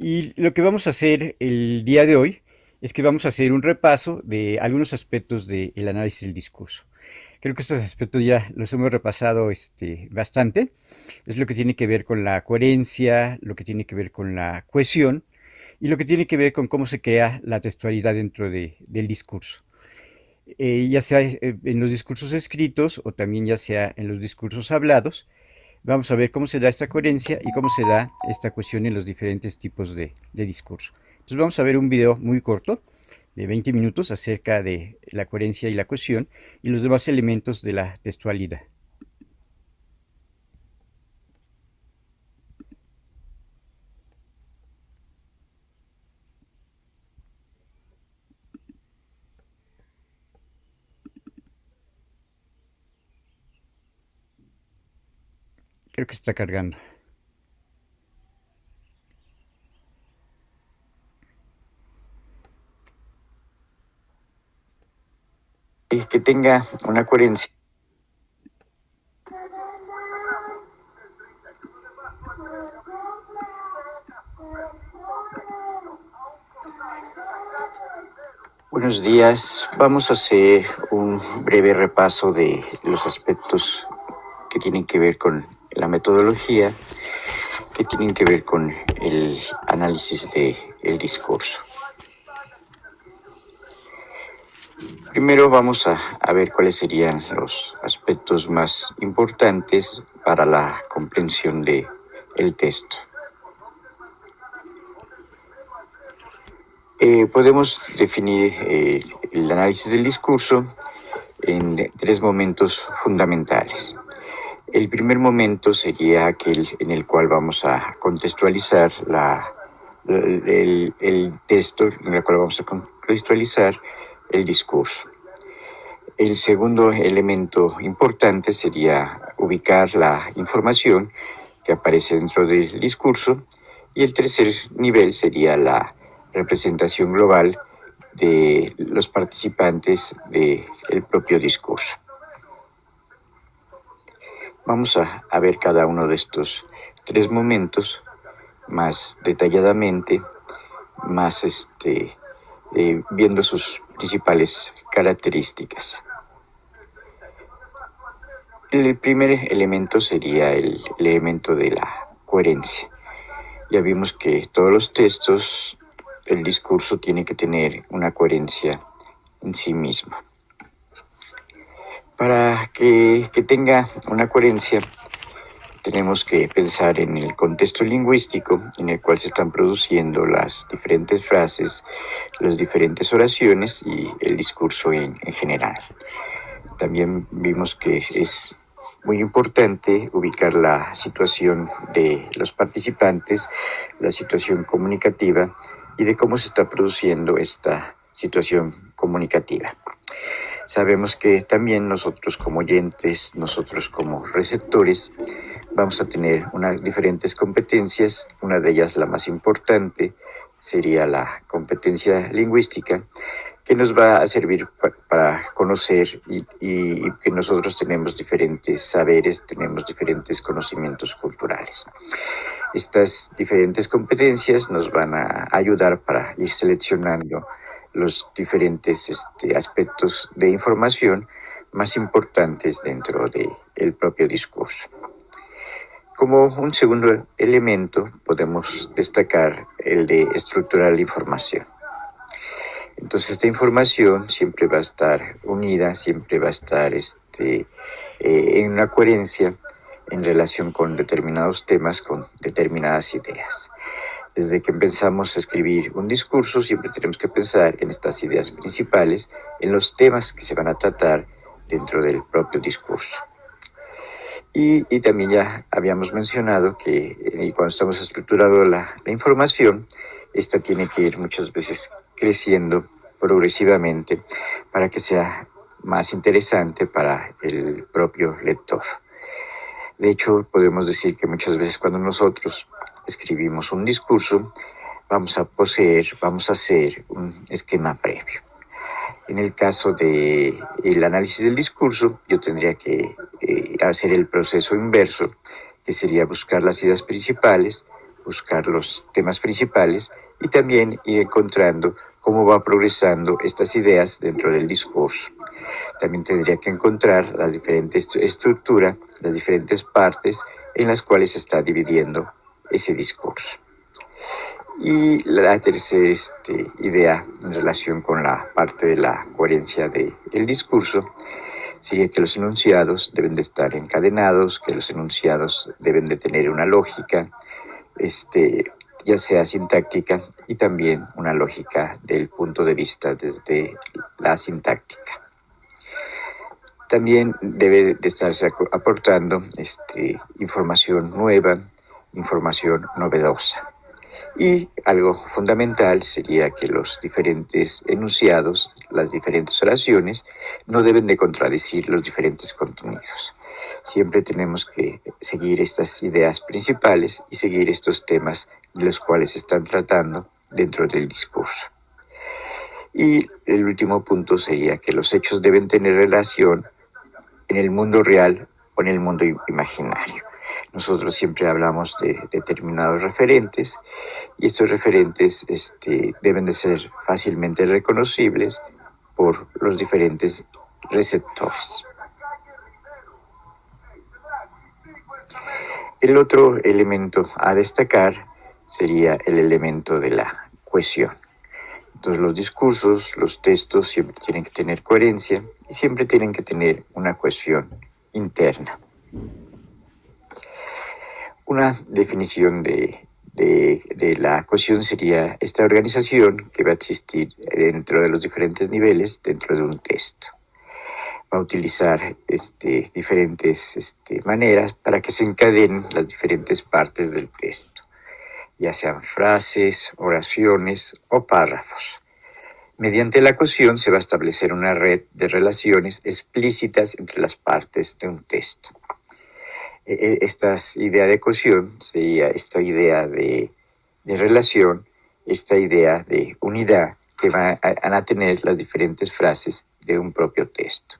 Y lo que vamos a hacer el día de hoy es que vamos a hacer un repaso de algunos aspectos del análisis del discurso. Creo que estos aspectos ya los hemos repasado bastante. Es lo que tiene que ver con la coherencia, lo que tiene que ver con la cohesión y lo que tiene que ver con cómo se crea la textualidad dentro del discurso. Ya sea en los discursos escritos o también ya sea en los discursos hablados, vamos a ver cómo se da esta coherencia y cómo se da esta cuestión en los diferentes tipos de discurso. Entonces vamos a ver un video muy corto de 20 minutos acerca de la coherencia y la cohesión y los demás elementos de la textualidad. Creo que se está cargando. Que tenga una coherencia. Buenos días, vamos a hacer un breve repaso de los aspectos que tienen que ver con la metodología, que tienen que ver con el análisis del discurso. Primero vamos a ver cuáles serían los aspectos más importantes para la comprensión del texto. Podemos definir el análisis del discurso en tres momentos fundamentales. El primer momento sería aquel en el cual vamos a contextualizar el texto, en el cual vamos a contextualizar el discurso. El segundo elemento importante sería ubicar la información que aparece dentro del discurso, y el tercer nivel sería la representación global de los participantes del propio discurso. Vamos a ver cada uno de estos tres momentos más detalladamente, más viendo sus principales características. El primer elemento sería el elemento de la coherencia. Ya vimos que todos los textos, el discurso tiene que tener una coherencia en sí mismo. Para que tenga una coherencia, tenemos que pensar en el contexto lingüístico en el cual se están produciendo las diferentes frases, las diferentes oraciones y el discurso en general. También vimos que es muy importante ubicar la situación de los participantes, la situación comunicativa y de cómo se está produciendo esta situación comunicativa. Sabemos que también nosotros como oyentes, nosotros como receptores, vamos a tener diferentes competencias. Una de ellas, la más importante, sería la competencia lingüística, que nos va a servir para conocer y que nosotros tenemos diferentes saberes, tenemos diferentes conocimientos culturales. Estas diferentes competencias nos van a ayudar para ir seleccionando los diferentes aspectos de información más importantes dentro del propio discurso. Como un segundo elemento podemos destacar el de estructurar la información. Entonces esta información siempre va a estar unida, siempre va a estar en una coherencia en relación con determinados temas, con determinadas ideas. Desde que empezamos a escribir un discurso, siempre tenemos que pensar en estas ideas principales, en los temas que se van a tratar dentro del propio discurso. Y también ya habíamos mencionado que cuando estamos estructurando la información, esta tiene que ir muchas veces creciendo progresivamente para que sea más interesante para el propio lector. De hecho, podemos decir que muchas veces cuando nosotros escribimos un discurso, vamos a hacer un esquema previo. En el caso del análisis del discurso, yo tendría que hacer el proceso inverso, que sería buscar las ideas principales, buscar los temas principales y también ir encontrando cómo va progresando estas ideas dentro del discurso. También tendría que encontrar las diferentes estructuras, las diferentes partes en las cuales se está dividiendo ese discurso. Y la tercera idea en relación con la parte de la coherencia del discurso sería que los enunciados deben de estar encadenados, que los enunciados deben de tener una lógica, ya sea sintáctica y también una lógica del punto de vista desde la sintáctica. También debe de estarse aportando información nueva, información novedosa. Y algo fundamental sería que los diferentes enunciados, las diferentes oraciones, no deben de contradecir los diferentes contenidos. Siempre tenemos que seguir estas ideas principales y seguir estos temas de los cuales se están tratando dentro del discurso. Y el último punto sería que los hechos deben tener relación en el mundo real o en el mundo imaginario. Nosotros siempre hablamos de determinados referentes y estos referentes deben de ser fácilmente reconocibles por los diferentes receptores. El otro elemento a destacar sería el elemento de la cohesión. Entonces los discursos, los textos siempre tienen que tener coherencia y siempre tienen que tener una cohesión interna. Una definición de la cohesión sería esta organización que va a existir dentro de los diferentes niveles dentro de un texto. Va a utilizar diferentes maneras para que se encadenen las diferentes partes del texto, ya sean frases, oraciones o párrafos. Mediante la cohesión se va a establecer una red de relaciones explícitas entre las partes de un texto. Esta idea de cohesión sería esta idea de relación, esta idea de unidad que van a tener las diferentes frases de un propio texto.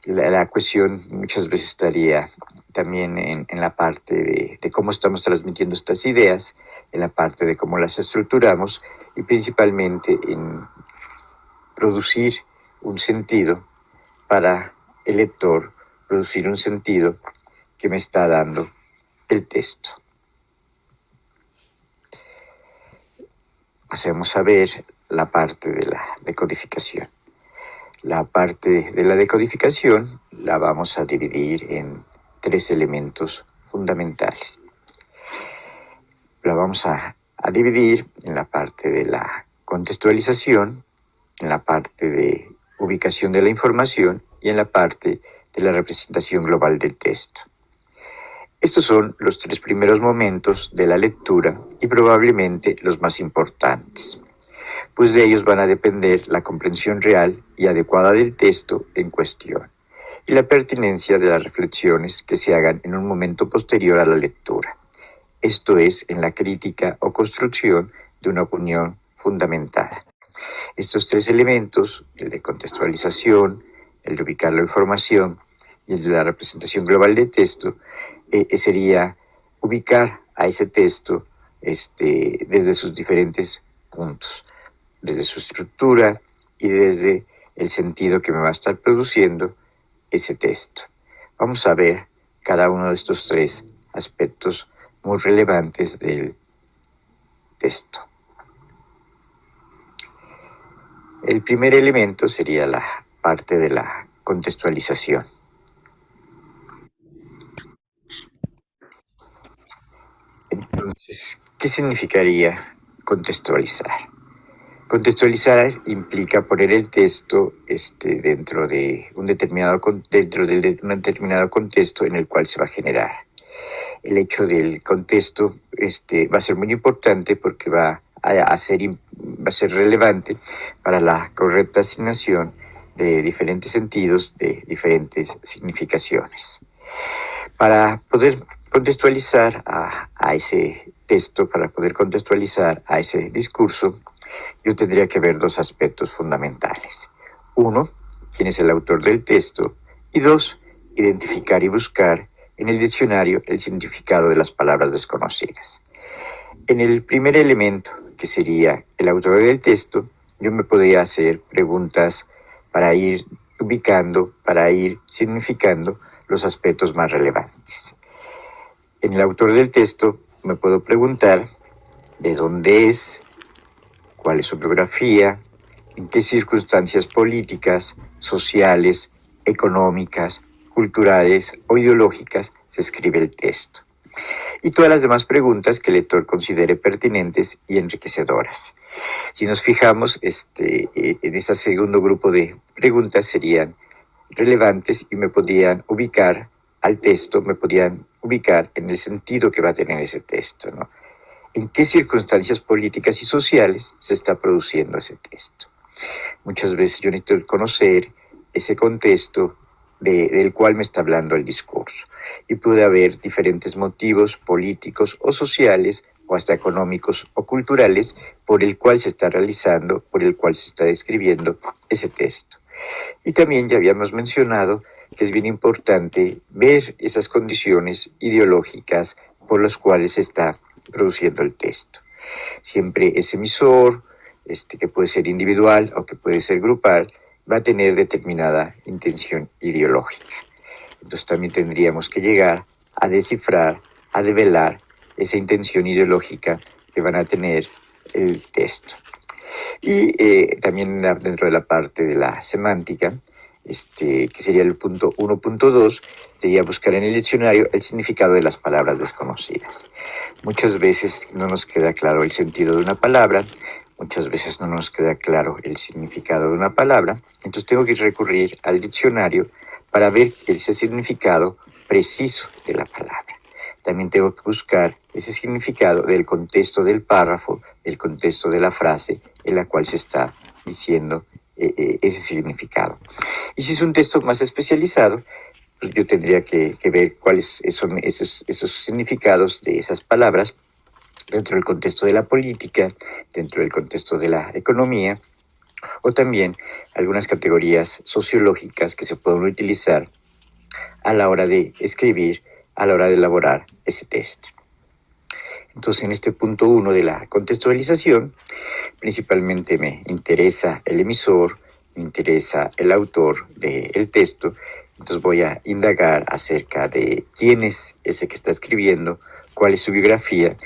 La cohesión muchas veces estaría también en la parte de cómo estamos transmitiendo estas ideas, en la parte de cómo las estructuramos y principalmente en producir un sentido para el lector, producir un sentido que me está dando el texto. Pasemos a ver la parte de la decodificación. La parte de la decodificación la vamos a dividir en 3 elementos fundamentales. La vamos a dividir en la parte de la contextualización, en la parte de ubicación de la información y en la parte de la representación global del texto. Estos son los 3 primeros momentos de la lectura y probablemente los más importantes, pues de ellos van a depender la comprensión real y adecuada del texto en cuestión y la pertinencia de las reflexiones que se hagan en un momento posterior a la lectura, esto es, en la crítica o construcción de una opinión fundamentada. Estos 3 elementos, el de contextualización, el de ubicar la información y el de la representación global del texto, sería ubicar a ese texto desde sus diferentes puntos, desde su estructura y desde el sentido que me va a estar produciendo ese texto. Vamos a ver cada uno de estos 3 aspectos muy relevantes del texto. El primer elemento sería la parte de la contextualización. Entonces, ¿qué significaría contextualizar? Contextualizar implica poner el texto dentro de un determinado contexto en el cual se va a generar. El hecho del contexto va a ser muy importante porque va a ser relevante para la correcta asignación de diferentes sentidos, de diferentes significaciones. Para poder contextualizar a ese texto, para poder contextualizar a ese discurso, yo tendría que ver 2 aspectos fundamentales. 1, quién es el autor del texto, y 2, identificar y buscar en el diccionario el significado de las palabras desconocidas. En el primer elemento, que sería el autor del texto, yo me podría hacer preguntas para ir ubicando, para ir significando los aspectos más relevantes. En el autor del texto me puedo preguntar de dónde es, cuál es su biografía, en qué circunstancias políticas, sociales, económicas, culturales o ideológicas se escribe el texto. Y todas las demás preguntas que el lector considere pertinentes y enriquecedoras. Si nos fijamos, en ese segundo grupo de preguntas serían relevantes y me podían ubicar al texto, me podían ubicar en el sentido que va a tener ese texto, ¿no? ¿En qué circunstancias políticas y sociales se está produciendo ese texto? Muchas veces yo necesito conocer ese contexto del cual me está hablando el discurso. Y puede haber diferentes motivos políticos o sociales o hasta económicos o culturales por el cual se está realizando, por el cual se está describiendo ese texto. Y también ya habíamos mencionado que es bien importante ver esas condiciones ideológicas por las cuales se está produciendo el texto. Siempre ese emisor, que puede ser individual o que puede ser grupal, va a tener determinada intención ideológica. Entonces también tendríamos que llegar a descifrar, a develar esa intención ideológica que van a tener el texto. Y también dentro de la parte de la semántica, que sería el punto 1.2, sería buscar en el diccionario el significado de las palabras desconocidas. Muchas veces no nos queda claro el sentido de una palabra, muchas veces no nos queda claro el significado de una palabra, entonces tengo que recurrir al diccionario para ver ese significado preciso de la palabra. También tengo que buscar ese significado del contexto del párrafo, del contexto de la frase en la cual se está diciendo ese significado. Y si es un texto más especializado, pues yo tendría que ver cuáles son esos significados de esas palabras dentro del contexto de la política, dentro del contexto de la economía, o también algunas categorías sociológicas que se pueden utilizar a la hora de escribir, a la hora de elaborar ese texto. Entonces, en este punto 1 de la contextualización, principalmente me interesa el emisor, me interesa el autor del texto, entonces voy a indagar acerca de quién es ese que está escribiendo, cuál es su biografía,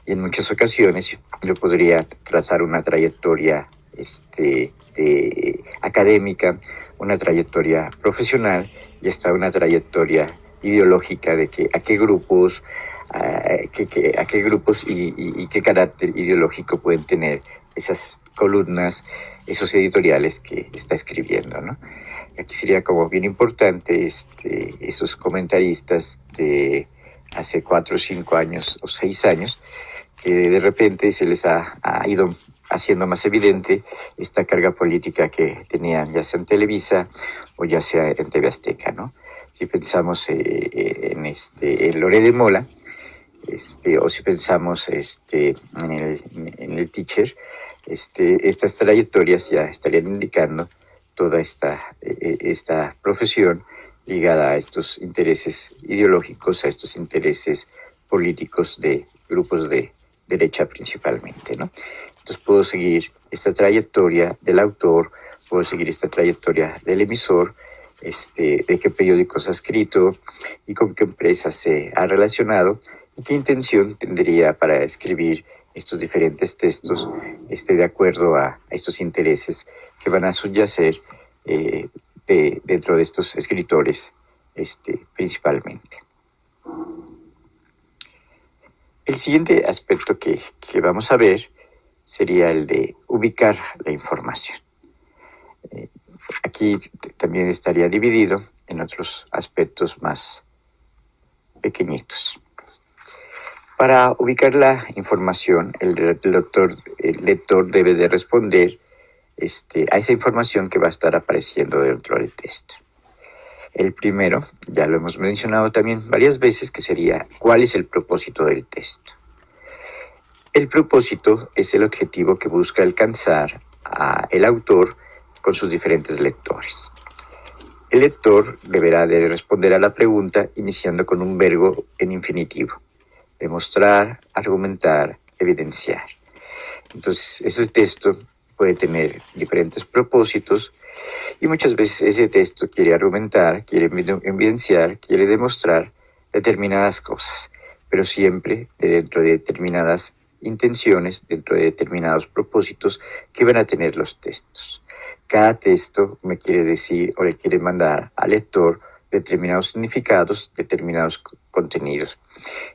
y en muchas ocasiones yo podría trazar una trayectoria académica, una trayectoria profesional y hasta una trayectoria ideológica de a qué grupos, y qué carácter ideológico pueden tener esas columnas, esos editoriales que está escribiendo, ¿no? Aquí sería como bien importante esos comentaristas de hace 4, 5 años o 6 años que de repente se les ha ido haciendo más evidente esta carga política que tenían ya sea en Televisa o ya sea en TV Azteca, ¿no? Si pensamos en Loret de Mola, o si pensamos en el teacher, estas trayectorias ya estarían indicando toda esta profesión ligada a estos intereses ideológicos, a estos intereses políticos de grupos de derecha principalmente, ¿no? Entonces puedo seguir esta trayectoria del autor, puedo seguir esta trayectoria del emisor, de qué periódicos ha escrito y con qué empresas se ha relacionado y qué intención tendría para escribir estos diferentes textos de acuerdo a estos intereses que van a subyacer dentro de estos escritores principalmente. El siguiente aspecto que vamos a ver sería el de ubicar la información. Aquí también estaría dividido en otros aspectos más pequeñitos. Para ubicar la información, el lector debe de responder a esa información que va a estar apareciendo dentro del texto. El primero, ya lo hemos mencionado también varias veces, que sería ¿cuál es el propósito del texto? El propósito es el objetivo que busca alcanzar el autor con sus diferentes lectores. El lector deberá de responder a la pregunta iniciando con un verbo en infinitivo. Demostrar, argumentar, evidenciar. Entonces, ese texto puede tener diferentes propósitos y muchas veces ese texto quiere argumentar, quiere evidenciar, quiere demostrar determinadas cosas, pero siempre dentro de determinadas intenciones, dentro de determinados propósitos que van a tener los textos. Cada texto me quiere decir o le quiere mandar al lector determinados significados, determinados contenidos.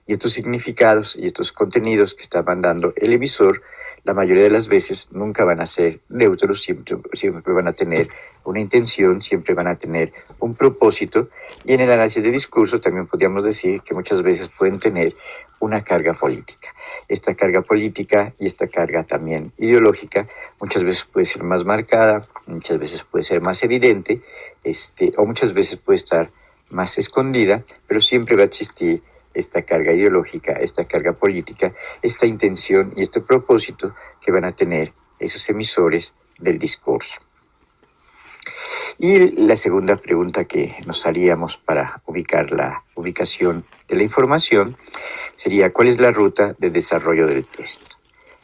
Y estos significados y estos contenidos que está mandando el emisor, la mayoría de las veces nunca van a ser neutros, siempre van a tener una intención, siempre van a tener un propósito. Y en el análisis de discurso también podríamos decir que muchas veces pueden tener una carga política. Esta carga política y esta carga también ideológica muchas veces puede ser más marcada, muchas veces puede ser más evidente, o muchas veces puede estar más escondida, pero siempre va a existir esta carga ideológica, esta carga política, esta intención y este propósito que van a tener esos emisores del discurso. Y la segunda pregunta que nos haríamos para ubicar la ubicación de la información sería: ¿cuál es la ruta de desarrollo del texto?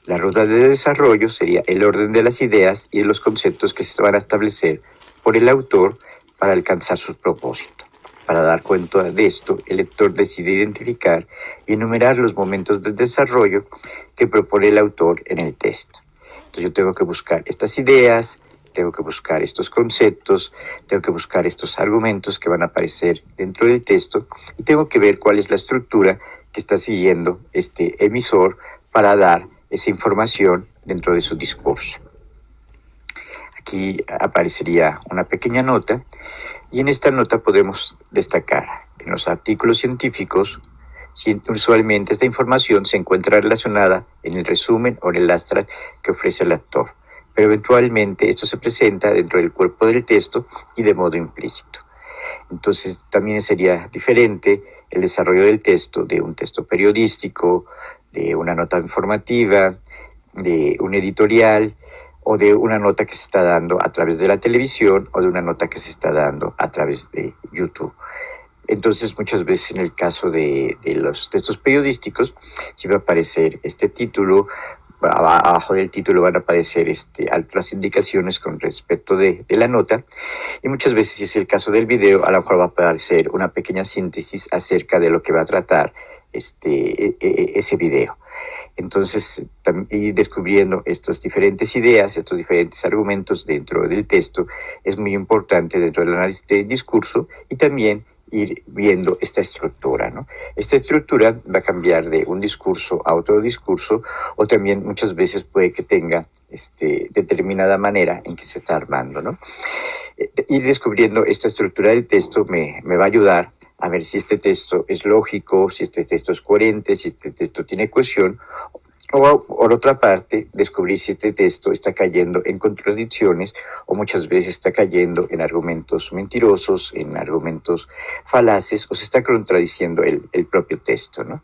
La ruta de desarrollo sería el orden de las ideas y de los conceptos que se van a establecer por el autor para alcanzar sus propósitos. Para dar cuenta de esto, el lector decide identificar y enumerar los momentos de desarrollo que propone el autor en el texto. Entonces yo tengo que buscar estas ideas, tengo que buscar estos conceptos, tengo que buscar estos argumentos que van a aparecer dentro del texto y tengo que ver cuál es la estructura que está siguiendo este emisor para dar esa información dentro de su discurso. Aquí aparecería una pequeña nota y en esta nota podemos destacar en los artículos científicos. Usualmente esta información se encuentra relacionada en el resumen o en el abstract que ofrece el autor, pero eventualmente esto se presenta dentro del cuerpo del texto y de modo implícito. Entonces también sería diferente el desarrollo del texto de un texto periodístico, de una nota informativa, de un editorial o de una nota que se está dando a través de la televisión o de una nota que se está dando a través de YouTube. Entonces, muchas veces en el caso de los textos periodísticos, sí va a aparecer este título, abajo del título van a aparecer otras indicaciones con respecto de la nota, y muchas veces, si es el caso del video, a lo mejor va a aparecer una pequeña síntesis acerca de lo que va a tratar ese video. Entonces, ir descubriendo estas diferentes ideas, estos diferentes argumentos dentro del texto es muy importante dentro del análisis del discurso y también ir viendo esta estructura, ¿no? Esta estructura va a cambiar de un discurso a otro discurso o también muchas veces puede que tenga determinada manera en que se está armando, ¿no? Ir descubriendo esta estructura del texto me va a ayudar a ver si este texto es lógico, si este texto es coherente, si este texto tiene cohesión, o por otra parte, descubrir si este texto está cayendo en contradicciones o muchas veces está cayendo en argumentos mentirosos, en argumentos falaces o se está contradiciendo el propio texto, ¿no?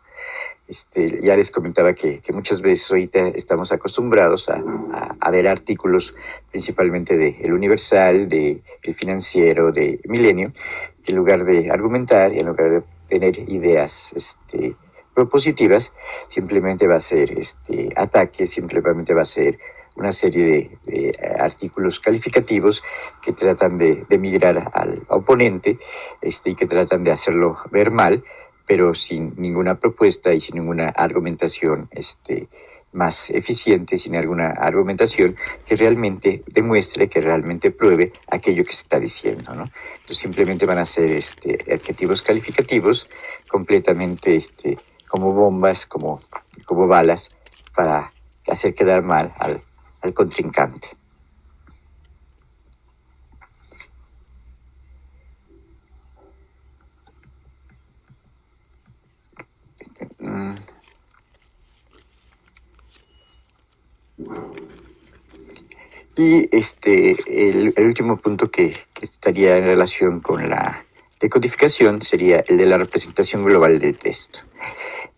Ya les comentaba que muchas veces ahorita estamos acostumbrados a ver artículos principalmente de El Universal, de El Financiero, de Milenio, que en lugar de argumentar y en lugar de tener ideas propositivas, simplemente va a ser ataque, simplemente va a ser una serie de artículos calificativos que tratan de migrar al oponente y que tratan de hacerlo ver mal, pero sin ninguna propuesta y sin ninguna argumentación más eficiente, sin alguna argumentación que realmente demuestre, que realmente pruebe aquello que se está diciendo, ¿no? Entonces simplemente van a ser adjetivos calificativos completamente como bombas, como balas, para hacer quedar mal al contrincante. Y el último punto que estaría en relación con la decodificación sería el de la representación global del texto.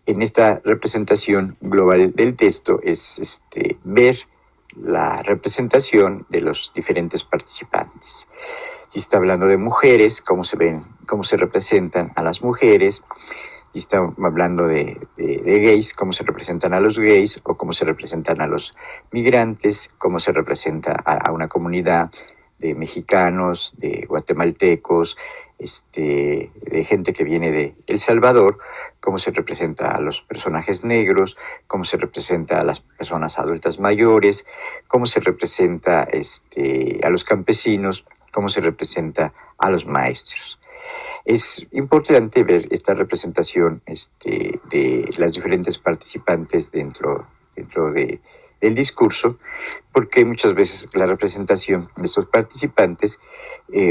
En esta representación global del texto es ver la representación de los diferentes participantes. Si está hablando de mujeres, cómo se representan a las mujeres. Si y estamos hablando de gays, cómo se representan a los gays o cómo se representan a los migrantes, cómo se representa a una comunidad de mexicanos, de guatemaltecos, de gente que viene de El Salvador, cómo se representa a los personajes negros, cómo se representa a las personas adultas mayores, cómo se representa a los campesinos, cómo se representa a los maestros. Es importante ver esta representación de las diferentes participantes dentro del discurso, porque muchas veces la representación de estos participantes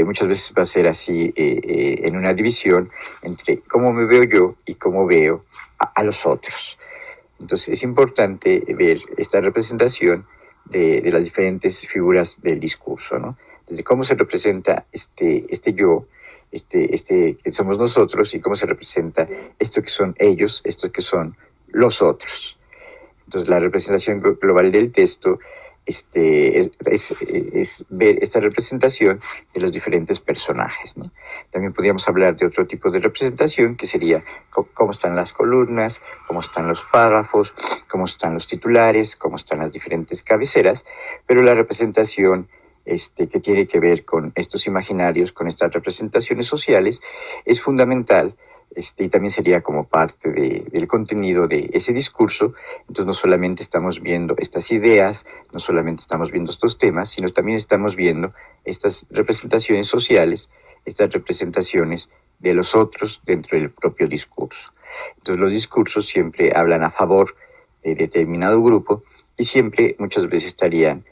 muchas veces va a ser así en una división entre cómo me veo yo y cómo veo a los otros. Entonces es importante ver esta representación de las diferentes figuras del discurso, ¿no? Desde cómo se representa este yo, que somos nosotros, y cómo se representa esto que son ellos, esto que son los otros. Entonces la representación global del texto es ver esta representación de los diferentes personajes, ¿no? También podríamos hablar de otro tipo de representación, que sería cómo están las columnas, cómo están los párrafos, cómo están los titulares, cómo están las diferentes cabeceras, pero la representación que tiene que ver con estos imaginarios, con estas representaciones sociales, es fundamental, y también sería como parte del contenido de ese discurso. Entonces no solamente estamos viendo estas ideas, no solamente estamos viendo estos temas, sino también estamos viendo estas representaciones sociales, estas representaciones de los otros dentro del propio discurso. Entonces los discursos siempre hablan a favor de determinado grupo y siempre muchas veces estarían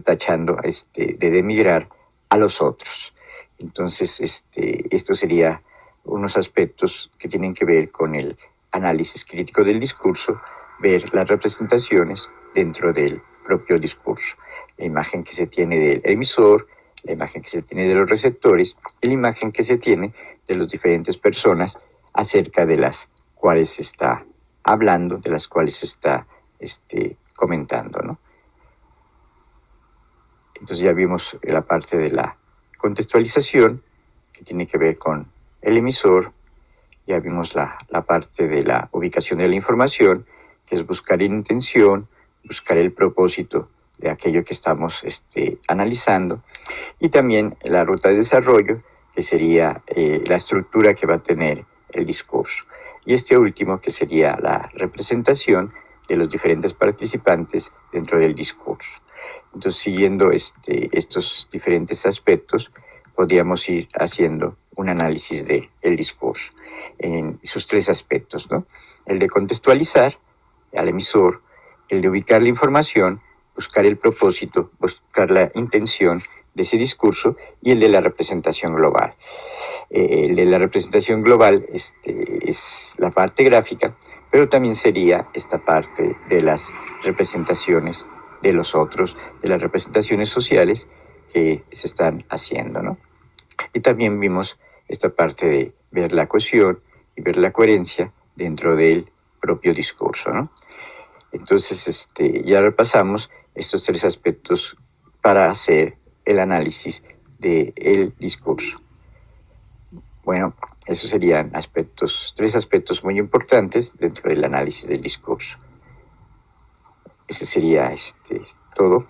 tachando de denigrar a los otros. Entonces esto sería unos aspectos que tienen que ver con el análisis crítico del discurso, ver las representaciones dentro del propio discurso, la imagen que se tiene del emisor, la imagen que se tiene de los receptores y la imagen que se tiene de las diferentes personas acerca de las cuales se está hablando, de las cuales se está comentando, ¿no? Entonces ya vimos la parte de la contextualización, que tiene que ver con el emisor. Ya vimos la parte de la ubicación de la información, que es buscar la intención, buscar el propósito de aquello que estamos analizando, y también la ruta de desarrollo, que sería la estructura que va a tener el discurso. Y este último, que sería la representación de los diferentes participantes dentro del discurso. Entonces, siguiendo estos diferentes aspectos, podríamos ir haciendo un análisis del discurso en sus tres aspectos, ¿no? El de contextualizar al emisor, el de ubicar la información, buscar el propósito, buscar la intención de ese discurso, y el de la representación global. El de la representación global es la parte gráfica, pero también sería esta parte de las representaciones de los otros, de las representaciones sociales que se están haciendo, ¿no? Y también vimos esta parte de ver la cohesión y ver la coherencia dentro del propio discurso, ¿no? Entonces, ya repasamos estos tres aspectos para hacer el análisis del discurso. Bueno, esos serían tres aspectos muy importantes dentro del análisis del discurso. Ese sería todo.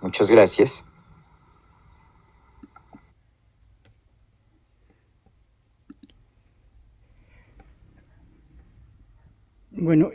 Muchas gracias. Bueno,